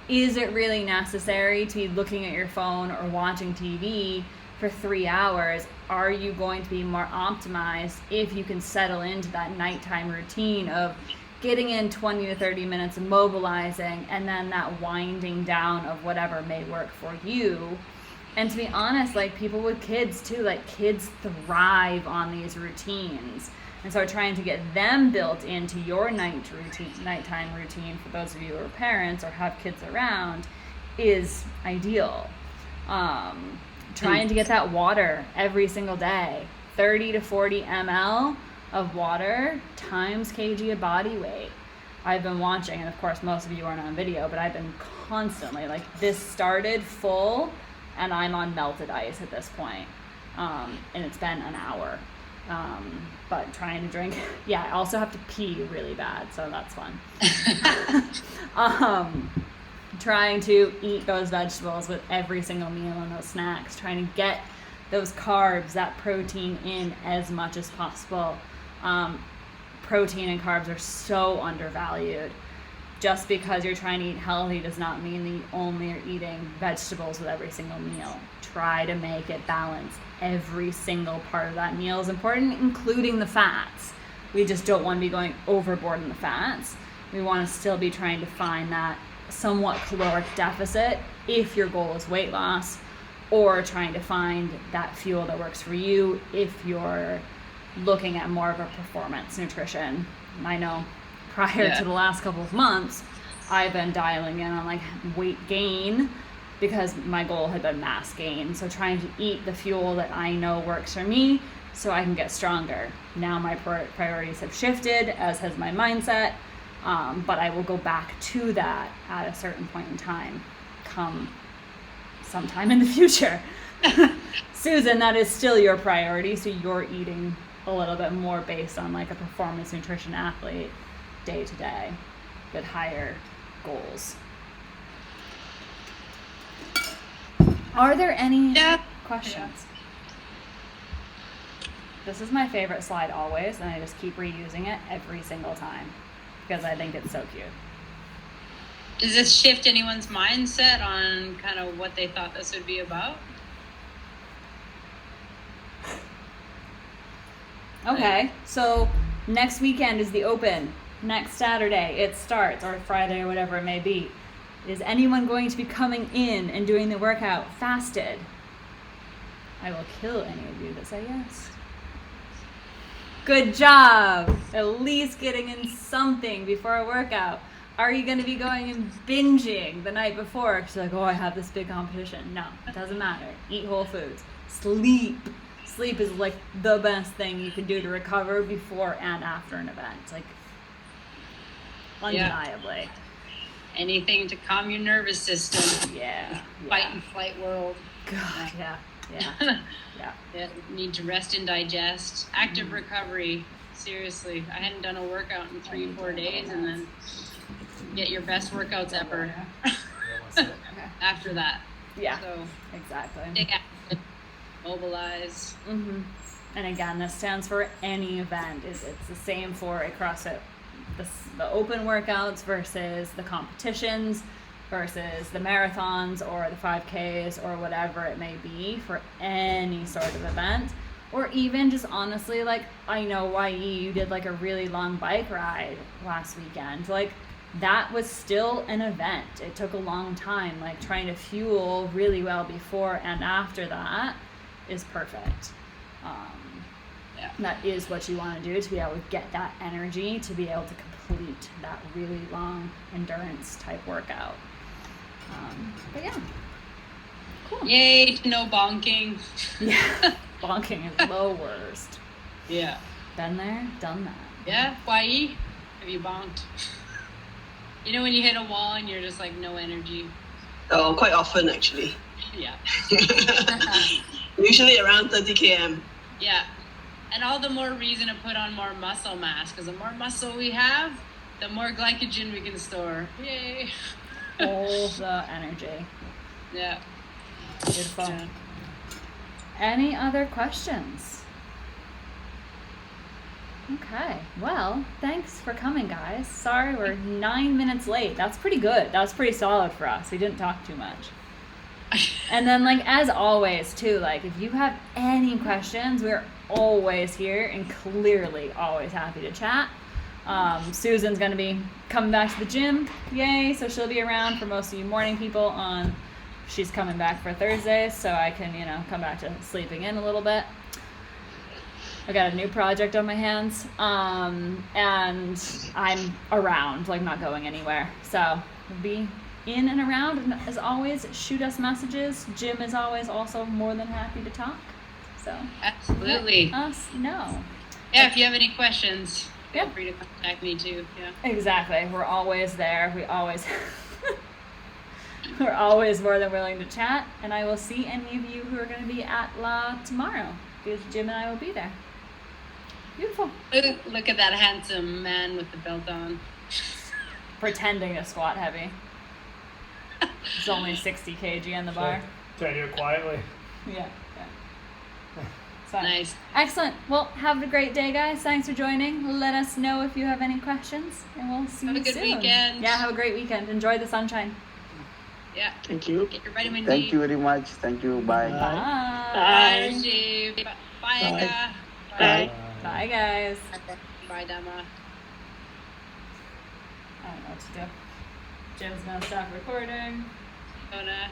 is it really necessary to be looking at your phone or watching TV for 3 hours? Are you going to be more optimized if you can settle into that nighttime routine of getting in 20 to 30 minutes of mobilizing and then that winding down of whatever may work for you? And to be honest, like, people with kids too, like, kids thrive on these routines. And so trying to get them built into your nighttime routine, for those of you who are parents or have kids around, is ideal. Trying to get that water every single day, 30 to 40 ml of water times kg of body weight. I've been watching, and of course most of you aren't on video, but I've been constantly, like, this started full and I'm on melted ice at this point. And it's been an hour. But trying to drink, yeah, I also have to pee really bad, so that's fun. Trying to eat those vegetables with every single meal and those snacks, trying to get those carbs, that protein in as much as possible. Protein and carbs are so undervalued. Just because you're trying to eat healthy does not mean that you only are eating vegetables with every single meal. Try to make it balanced. Every single part of that meal is important, including the fats. We just don't want to be going overboard in the fats. We want to still be trying to find that somewhat caloric deficit if your goal is weight loss, or trying to find that fuel that works for you if you're looking at more of a performance nutrition. And I know prior to the last couple of months, I've been dialing in on like weight gain because my goal had been mass gain. So trying to eat the fuel that I know works for me so I can get stronger. Now my priorities have shifted, as has my mindset, but I will go back to that at a certain point in time, come sometime in the future. Susan, that is still your priority, so you're eating a little bit more based on like a performance nutrition athlete day to day with higher goals. Are there any questions? This is my favorite slide always, and I just keep reusing it every single time because I think it's so cute. Does this shift anyone's mindset on kind of what they thought this would be about? Okay, so next weekend is the Open. Next Saturday it starts, or Friday or whatever it may be. Is anyone going to be coming in and doing the workout fasted? I will kill any of you that say yes. Good job! At least getting in something before a workout. Are you going to be going and binging the night before? Because you're like, oh, I have this big competition. No, it doesn't matter. Eat whole foods. Sleep. Sleep is like the best thing you can do to recover before and after an event. Like, undeniably. Anything to calm your nervous system. Yeah. Fight and flight world. God, yeah. Yeah, need to rest and digest. Active recovery. Seriously, I hadn't done a workout in 3-4 days, and then get your best workouts ever after that. Yeah, so exactly. Take action, mobilize. Mm-hmm. And again, this stands for any event. It's the same for a CrossFit. The open workouts versus the competitions versus the marathons or the 5Ks or whatever it may be for any sort of event. Or even just honestly, like, I know YE, you did like a really long bike ride last weekend. Like, that was still an event. It took a long time. Like, trying to fuel really well before and after that is perfect. That is what you want to do, to be able to get that energy, to be able to complete that really long endurance type workout. But yeah, cool. Yay to no bonking. Yeah, bonking is the worst. Yeah. Been there, done that. Yeah, YE, have you bonked? You know when you hit a wall and you're just like no energy? Oh, quite often actually. Yeah. Usually around 30 km. Yeah. And all the more reason to put on more muscle mass, because the more muscle we have, the more glycogen we can store. Yay. All the energy. Yeah. Beautiful. Yeah. Any other questions? Okay. Well, thanks for coming, guys. Sorry we're 9 minutes late. That's pretty good. That's pretty solid for us. We didn't talk too much. And then, like, as always, too, like, if you have any questions, we're always here and clearly always happy to chat. Susan's going to be coming back to the gym. Yay. So she'll be around for most of you morning people she's coming back for Thursdays, so I can, come back to sleeping in a little bit. I got a new project on my hands, and I'm around, like, not going anywhere. So we'll be in and around, and as always, shoot us messages. Jim is always also more than happy to talk. So absolutely. Let us know. Yeah, if you have any questions, feel Yeah. free to contact me too. Yeah. Exactly. We're always there. We're always more than willing to chat, and I will see any of you who are going to be at La tomorrow, because Jim and I will be there. Beautiful. Look at that handsome man with the belt on. Pretending to squat heavy. It's only 60 kg in the bar. Try to do it quietly. Yeah. So, Nice. excellent. Well, have a great day, guys. Thanks for joining. Let us know if you have any questions, and we'll see Have a you good soon. weekend. Yeah, have a great weekend. Enjoy the sunshine. Yeah. Thank you. Get your vitamin Thank D. you very much. Thank you. Bye. Bye. Bye, Steve. Bye, Eka. Bye. Bye, guys. Bye, Dama. I don't know what to do. Jim's gonna stop recording. Gonna